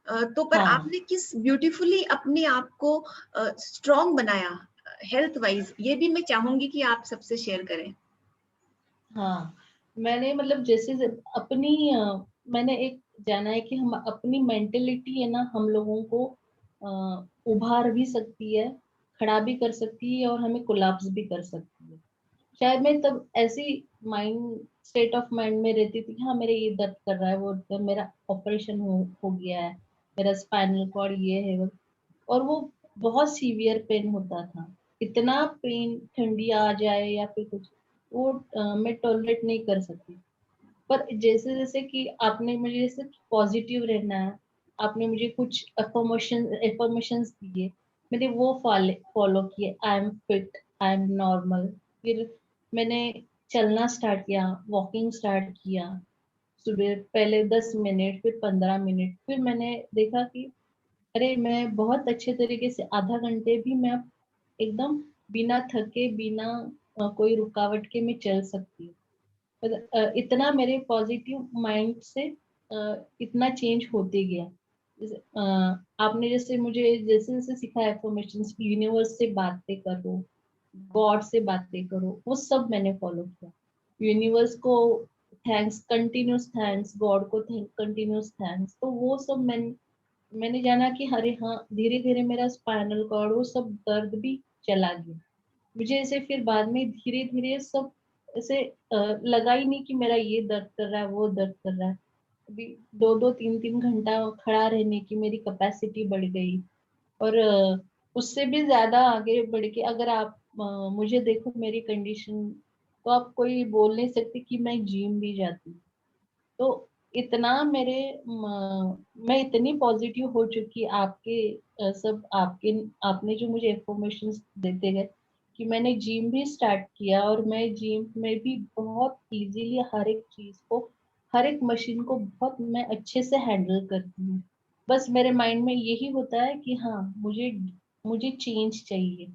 तो पर हाँ आपने किस ब्यूटीफुली अपने आप को स्ट्रॉन्ग बनाया हेल्थ वाइज, ये भी मैं चाहूंगी कि आप सबसे शेयर करें। हाँ, मैंने मतलब जैसे अपनी मैंने एक जाना है कि हम अपनी मेंटेलिटी है ना, हम लोगों को उभार भी सकती है, खड़ा भी कर सकती है और हमें कोलैप्स भी कर सकती है। शायद मैं तब ऐसी माइंड स्टेट ऑफ माइंड में रहती थी कि हाँ मेरे ये दर्द कर रहा है, वो मेरा ऑपरेशन हो गया है, मेरा स्पाइनल कॉर्ड ये है वो, और वो बहुत सीवियर पेन होता था। इतना पेन, ठंडी आ जाए या फिर कुछ, वो मैं टॉलरेट नहीं कर सकती। पर जैसे जैसे कि आपने मुझे जैसे पॉजिटिव रहना है, आपने मुझे कुछ एफर्मेशंस दिए, मैंने वो फॉलो किए। I am fit, I am normal. फिर मैंने चलना स्टार्ट किया, वॉकिंग स्टार्ट किया। सुबह पहले 10 मिनट, फिर 15 मिनट, फिर मैंने देखा कि अरे मैं बहुत अच्छे तरीके से आधा घंटे भी मैं एकदम बिना थके, बिना कोई रुकावट के मैं चल सकती हूँ। इतना मेरे पॉजिटिव माइंड से इतना चेंज होते गया। आपने जैसे मुझे जैसे जैसे सिखाया एफर्मेशंस, यूनिवर्स से बातें करो, गॉड से बातें करो, वो सब मैंने फॉलो किया। यूनिवर्स को थैंक्स, कंटिन्यूस थैंक्स, गॉड को कंटिन्यूस थैंक्स, तो वो सब मैंने जाना कि अरे हाँ, धीरे धीरे मेरा स्पाइनल कॉर्ड वो सब दर्द भी चला गया। मुझे ऐसे फिर बाद में धीरे धीरे सब ऐसे लगा ही नहीं कि मेरा ये दर्द कर रहा है, वो दर्द कर रहा है। अभी 2-2 3-3 घंटा खड़ा रहने की मेरी कैपेसिटी बढ़ गई। और उससे भी ज्यादा आगे बढ़ के अगर आप मुझे देखो मेरी कंडीशन, तो आप कोई बोल नहीं सकते कि मैं जिम भी जाती हूँ। तो इतना मेरे मैं इतनी पॉजिटिव हो चुकी आपके सब आपके आपने जो मुझे इंफॉर्मेशन देते गए कि मैंने जिम भी स्टार्ट किया, और मैं जिम में भी बहुत इजीली हर एक चीज को, हर एक मशीन को बहुत मैं अच्छे से हैंडल करती हूँ। बस मेरे माइंड में यही होता है कि हाँ मुझे मुझे चेंज चाहिए।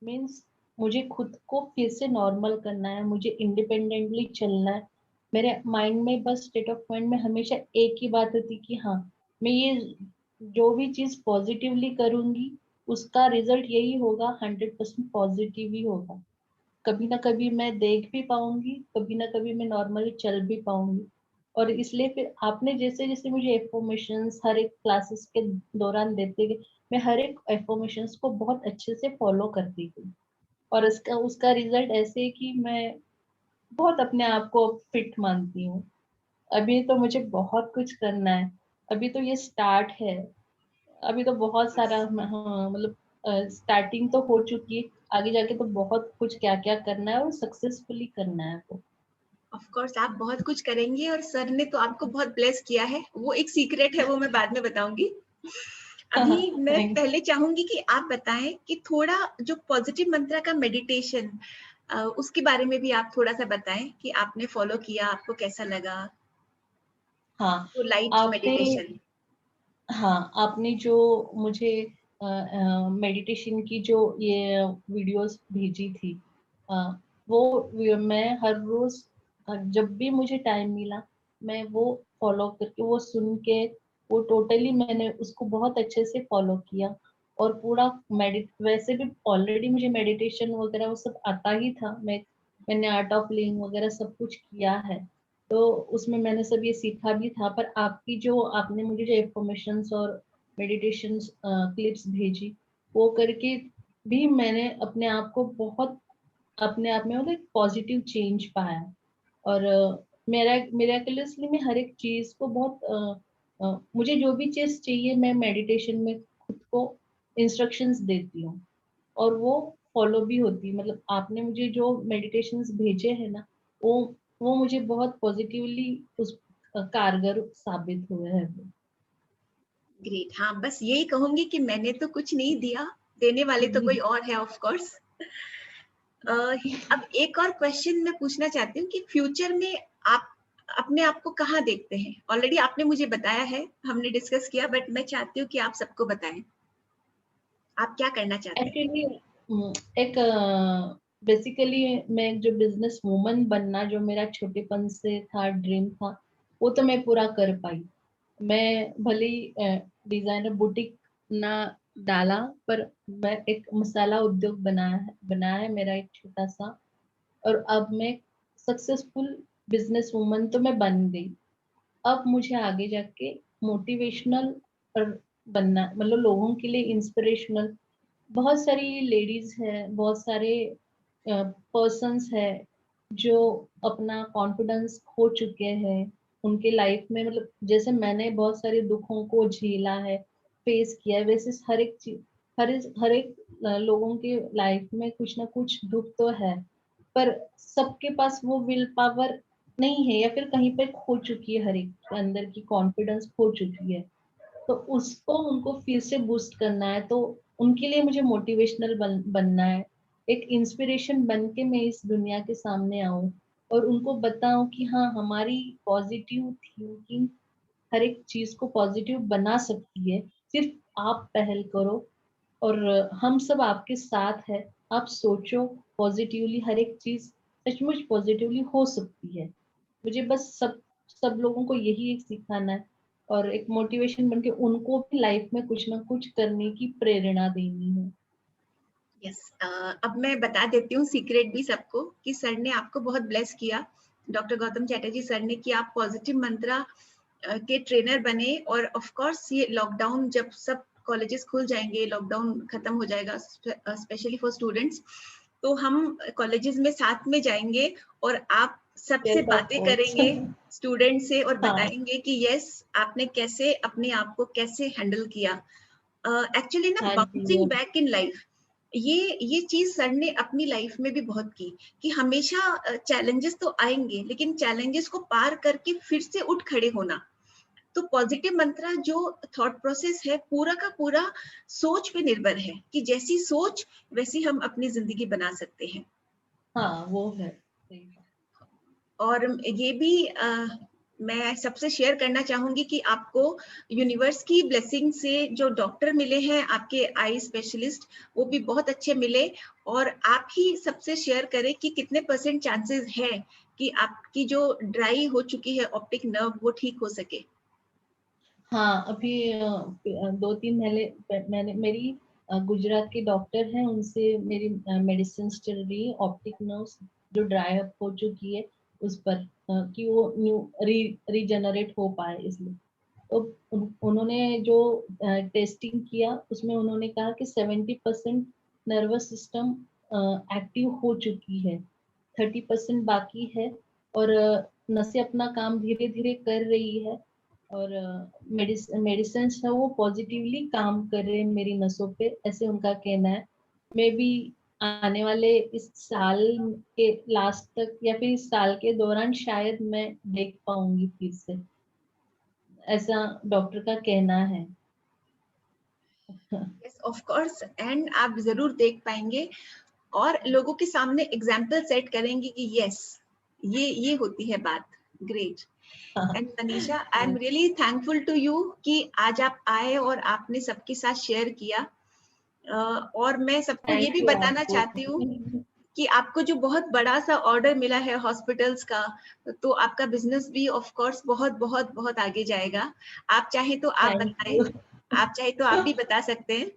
मीन्स मुझे खुद को फिर से नॉर्मल करना है, मुझे इंडिपेंडेंटली चलना है। मेरे माइंड में बस स्टेट ऑफ माइंड में हमेशा एक ही बात होती कि हाँ मैं ये जो भी चीज पॉजिटिवली करूंगी उसका रिजल्ट यही होगा, 100% पॉजिटिव ही होगा। कभी ना कभी मैं देख भी पाऊंगी, कभी ना कभी मैं नॉर्मली चल भी पाऊंगी। और इसलिए फिर आपने जैसे जैसे मुझे एफर्मेशंस हर एक क्लासेस के दौरान देते गए, मैं हर एक एफर्मेशंस को बहुत अच्छे से फॉलो करती गई। और इसका उसका रिजल्ट ऐसे है कि मैं बहुत अपने आप को फिट मानती हूँ। अभी तो मुझे बहुत कुछ करना है, अभी तो ये स्टार्ट है। अभी तो बहुत सारा हाँ, मतलब स्टार्टिंग तो हो चुकी है, आगे जाके तो बहुत कुछ क्या क्या करना है और सक्सेसफुली करना है वो। ऑफ कोर्स आप बहुत कुछ करेंगे और सर ने तो आपको बहुत ब्लेस किया है, वो एक सीक्रेट है, वो मैं बाद में बताऊंगी। अभी मैं थैंक पहले चाहूंगी कि आप बताएं कि थोड़ा जो पॉजिटिव मंत्रा का मेडिटेशन, उसके बारे में भी आप थोड़ा सा बताएं कि आपने फॉलो किया, आपको कैसा लगा, हाँ तो लाइट आपने मेडिटेशन। हाँ आपने जो मुझे मेडिटेशन की जो ये वीडियोस भेजी थी, अ, मैं हर रोज जब भी मुझे टाइम मिला मैं वो फॉलो करके, वो सुन के, वो टोटली मैंने उसको बहुत अच्छे से फॉलो किया। और पूरा वैसे भी ऑलरेडी मुझे मेडिटेशन वगैरह वो सब आता ही था, मैंने आर्ट ऑफ लिविंग वगैरह सब कुछ किया है, तो उसमें मैंने सब ये सीखा भी था। पर आपकी जो आपने मुझे जो इंफॉर्मेशंस और मेडिटेशन क्लिप्स भेजी, वो करके भी मैंने अपने आप को बहुत, अपने आप में मतलब पॉजिटिव चेंज पाया। और मेरा मिराकलसली मैं हर एक चीज को बहुत मुझे जो भी चीज चाहिए मैं मेडिटेशन में खुद को इंस्ट्रक्शंस देती हूँ, और वो फॉलो भी होती है। मतलब आपने मुझे जो मेडिटेशंस भेजे हैं ना, वो वो मुझे बहुत पॉजिटिवली उस कारगर साबित हुए हैं वो। ग्रेट, हाँ बस यही कहूंगी कि मैंने तो कुछ नहीं दिया, देने वाले तो कोई और है ऑफ कोर्स। अब एक और क्वेश्चन मैं पूछना चाहती हूँ कि फ्यूचर में आप अपने आप को कहाँ देखते हैं? ऑलरेडी आपने मुझे बताया है, हमने डिस्कस किया, बट मैं चाहती हूँ कि आप सबको बताएं, आप क्या करना चाहते हैं? एक्चुअली एक बेसिकली मैं जो बिजनेस वूमन बनना जो मेरा छोटेपन से था, ड्रीम था, वो तो मैं पूरा कर पाई। मैं भले ही डिजाइनर बुटीक ना डाला, पर मैं एक मसाला उद्योग बनाया है मेरा एक छोटा सा। और अब मैं सक्सेसफुल बिजनेस वूमन तो मैं बन गई। अब मुझे आगे जाके मोटिवेशनल पर बनना, मतलब लोगों के लिए इंस्पिरेशनल। बहुत सारी लेडीज है, बहुत सारे पर्सन्स है जो अपना कॉन्फिडेंस खो चुके हैं उनके लाइफ में। मतलब जैसे मैंने बहुत सारे दुखों को झेला है, फेस किया है, वैसे हर एक चीज, हर एक लोगों के लाइफ में कुछ ना कुछ दुख तो है। पर सबके पास वो विल पावर नहीं है, या फिर कहीं पे खो चुकी है, हर एक के अंदर की कॉन्फिडेंस खो चुकी है। तो उसको उनको फिर से बूस्ट करना है, तो उनके लिए मुझे मोटिवेशनल बनना है। एक इंस्पिरेशन बन के मैं इस दुनिया के सामने आऊं और उनको बताऊं कि हाँ, हमारी पॉजिटिव थिंकिंग हर एक चीज को पॉजिटिव बना सकती है। सिर्फ आप पहल करो और हम सब आपके साथ है। आप सोचो पॉजिटिवली, हर एक चीज सचमुच पॉजिटिवली हो सकती है। मुझे बस सब सब लोगों को यही एक सिखाना है और एक मोटिवेशन बन के उनको भी लाइफ में कुछ ना कुछ करने की प्रेरणा देनी है। यस, अब मैं बता देती हूँ सीक्रेट भी सबको, कि सर ने आपको बहुत ब्लेस किया, डॉक्टर गौतम चैटर्जी सर ने, कि आप पॉजिटिव मंत्रा के ट्रेनर बने। और ऑफ कोर्स ये लॉकडाउन, जब सब कॉलेजेस खुल जाएंगे, लॉकडाउन खत्म हो जाएगा, स्पेशली फॉर स्टूडेंट्स, तो हम कॉलेजेस में साथ में जाएंगे और आप सबसे यस, ऑफ बातें कोर्स। करेंगे स्टूडेंट से, और हाँ। बताएंगे कि यस, आपने कैसे अपने आप को कैसे हैंडल किया। एक्चुअली ना, हाँ जी, बाउंसिंग वो बैक इन लाइफ, ये चीज सर ने अपनी लाइफ में भी बहुत की, कि हमेशा चैलेंजेस तो आएंगे, लेकिन चैलेंजेस को पार करके फिर से उठ खड़े होना। तो पॉजिटिव मंत्रा जो थॉट प्रोसेस है, पूरा का पूरा सोच पे निर्भर है, कि जैसी सोच वैसी हम अपनी जिंदगी बना सकते हैं। हाँ, वो है सही बात। और ये भी मैं सबसे शेयर करना चाहूंगी कि आपको यूनिवर्स की ब्लेसिंग से जो डॉक्टर मिले हैं, आपके आई स्पेशलिस्ट, वो भी बहुत अच्छे मिले। और आप ही सबसे शेयर करें कि कितने परसेंट चांसेस है कि आपकी जो ड्राई हो चुकी है ऑप्टिक नर्व, वो ठीक हो सके। हाँ, अभी 2-3 महीने मैंने मेरी गुजरात के डॉक्टर हैं, उनसे मेरी मेडिसिन चल रही है ऑप्टिक नर्व्स जो ड्राई अप हो चुकी है उस पर, कि वो न्यू रीजनरेट हो पाए, इसलिए। तो उन्होंने जो टेस्टिंग किया उसमें उन्होंने कहा कि 70% नर्वस सिस्टम एक्टिव हो चुकी है, 30% बाकी है। और नसें अपना काम धीरे धीरे कर रही है, और मेडिसिन है वो पॉजिटिवली काम कर रहे हैं मेरी नसों पे, ऐसे उनका कहना है। मे बी आने वाले इस साल के लास्ट तक या फिर इस साल के दौरान शायद मैं देख पाऊंगी फिर से, ऐसा डॉक्टर का कहना है। यस, ऑफ कोर्स, एंड आप जरूर देख पाएंगे और लोगों के सामने एग्जाम्पल सेट करेंगे कि यस, ये होती है बात। Great. And Manisha, I am really thankful to you कि आज आप आए और आपने सबके साथ शेयर किया। और मैं सबको ये थैंक भी यू बताना आपको। चाहती हूँ कि आपको जो बहुत बड़ा सा ऑर्डर मिला है हॉस्पिटल्स का, तो आपका बिजनेस भी ऑफ कोर्स बहुत बहुत बहुत आगे जाएगा। आप चाहे तो आप थैंक बताएं, यू। आप चाहे तो आप भी बता सकते हैं।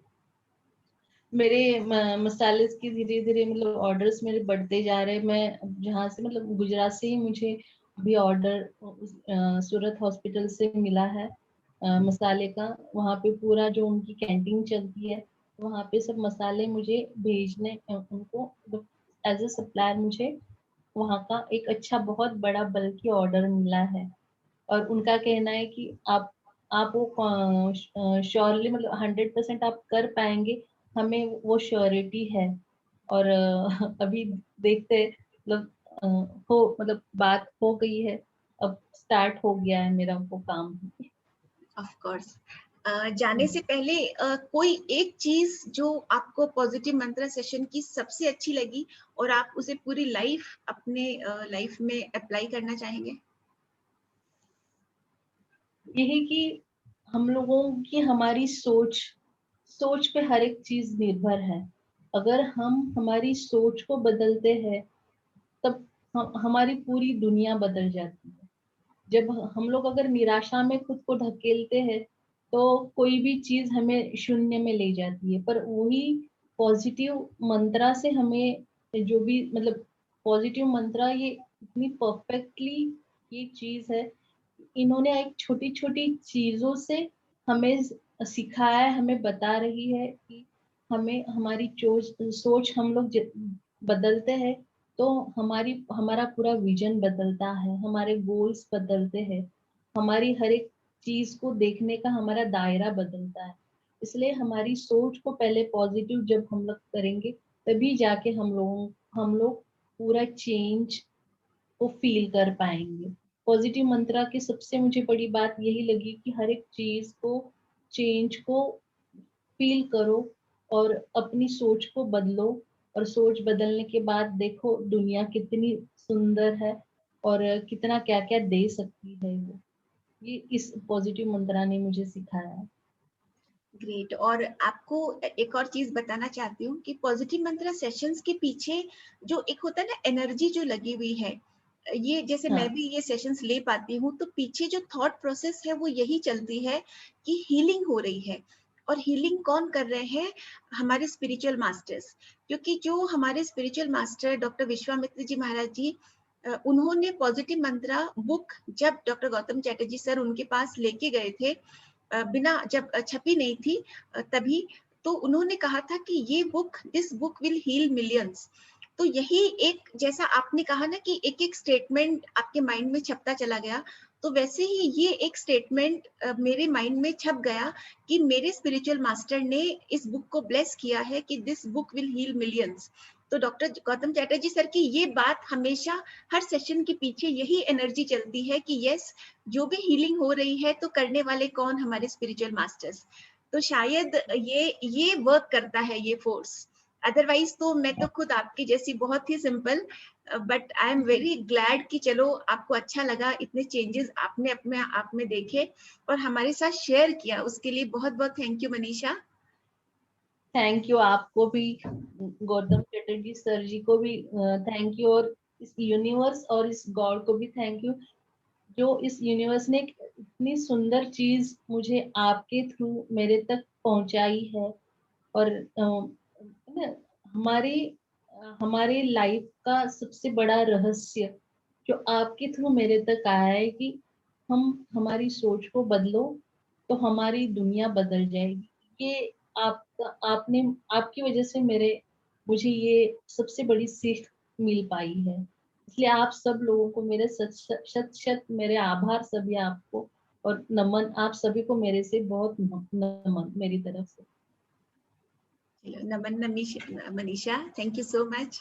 मेरे मसाले की धीरे धीरे मतलब ऑर्डर्स मेरे बढ़ते जा रहे हैं। मैं जहाँ से, मतलब गुजरात से ही मुझे अभी ऑर्डर सूरत हॉस्पिटल से मिला है मसाले का। वहाँ पे पूरा जो उनकी कैंटीन चलती है, वहाँ पे सब मसाले मुझे भेजने, उनको एज ए सप्लायर मुझे वहाँ का एक अच्छा बहुत बड़ा बल्कि ऑर्डर मिला है। और उनका कहना है कि आप वो श्योरली, मतलब 100% आप कर पाएंगे, हमें वो श्योरिटी है। और अभी देखते हैं, मतलब अ, हो मतलब बात हो गई है, अब स्टार्ट हो गया है मेरा वो काम। Of course. जाने से पहले कोई एक चीज जो आपको पॉजिटिव मंत्रा सेशन की सबसे अच्छी लगी और आप उसे पूरी लाइफ अपने लाइफ में अप्लाई करना चाहेंगे? यही कि हम लोगों की हमारी सोच पे हर एक चीज निर्भर है। अगर हम हमारी सोच को बदलते हैं तब हमारी पूरी दुनिया बदल जाती है। जब हम लोग अगर निराशा में खुद को ढकेलते हैं तो कोई भी चीज हमें शून्य में ले जाती है, पर वही पॉजिटिव मंत्रा से हमें जो भी मतलब पॉजिटिव मंत्रा ये इतनी परफेक्टली ये चीज है। इन्होंने एक छोटी छोटी चीजों से हमें सिखाया है, हमें बता रही है कि हमें हमारी सोच हम लोग बदलते हैं तो हमारा पूरा विजन बदलता है, हमारे गोल्स बदलते हैं, हमारी हर एक चीज को देखने का हमारा दायरा बदलता है। इसलिए हमारी सोच को पहले पॉजिटिव जब हम लोग करेंगे तभी जाके हम लोग पूरा चेंज को फील कर पाएंगे। पॉजिटिव मंत्रा की सबसे मुझे बड़ी बात यही लगी कि हर एक चीज को चेंज को फील करो और अपनी सोच को बदलो, और सोच बदलने के बाद देखो दुनिया कितनी सुंदर है और कितना क्या क्या दे सकती है वो। ये इस पॉजिटिव मंत्रा ने मुझे सिखाया है। ग्रेट। और आपको एक और चीज बताना चाहती हूँ कि पॉजिटिव मंत्रा सेशंस के पीछे जो एक होता है ना एनर्जी जो लगी हुई है, ये जैसे मैं हाँ भी ये सेशंस ले पाती हूँ तो पीछे जो थॉट प्रोसेस है वो यही चलती है कि हीलिंग हो रही है। और हीलिंग कौन कर रहे हैं? हमारे स्पिरिचुअल मास्टर्स। क्योंकि जो हमारे spiritual master doctor Vishwamitra ji महाराज जी, उन्होंने पॉजिटिव मंत्रा बुक जब डॉक्टर गौतम चैटर्जी सर उनके पास लेके गए थे, बिना जब छपी नहीं थी तभी, तो उन्होंने कहा था कि ये book, this book will heal millions. तो यही एक, जैसा आपने कहा ना कि एक एक स्टेटमेंट आपके माइंड में छपता चला गया, तो वैसे ही ये एक स्टेटमेंट मेरे माइंड में छप गया कि मेरे स्पिरिचुअल मास्टर ने इस बुक को ब्लेस किया है कि this book will heal millions. तो डॉक्टर गौतम चैटर्जी सर की ये बात हमेशा हर सेशन के पीछे यही एनर्जी चलती है कि यस, जो भी हीलिंग हो रही है तो करने वाले कौन? हमारे स्पिरिचुअल मास्टर्स। तो शायद ये वर्क करता है ये फोर्स। अदरवाइज तो मैं तो खुद आपकी जैसी बहुत ही simple, but I am very glad कि चलो आपको अच्छा लगा, इतने चेंजेस आपने अपने आप में देखे और हमारे साथ शेयर किया, उसके लिए बहुत बहुत thank you Manisha. Thank you आपको भी, गौतम चटर्जी सर जी को भी थैंक यू, और इस यूनिवर्स और इस गॉड को भी थैंक यू जो इस यूनिवर्स ने एक इतनी सुंदर चीज मुझे आपके थ्रू मेरे तक पहुंचाई है। और ना, हमारी हमारे लाइफ का सबसे बड़ा रहस्य जो आपके थ्रू मेरे तक आया है कि हम हमारी सोच को बदलो तो हमारी दुनिया बदल जाएगी। ये आपने आपकी वजह से मुझे ये सबसे बड़ी सीख मिल पाई है। इसलिए आप सब लोगों को मेरे शत शत शत मेरे आभार सभी आपको, और नमन आप सभी को मेरे से बहुत नमन मेरी तरफ से। नमन Manisha, thank you so much.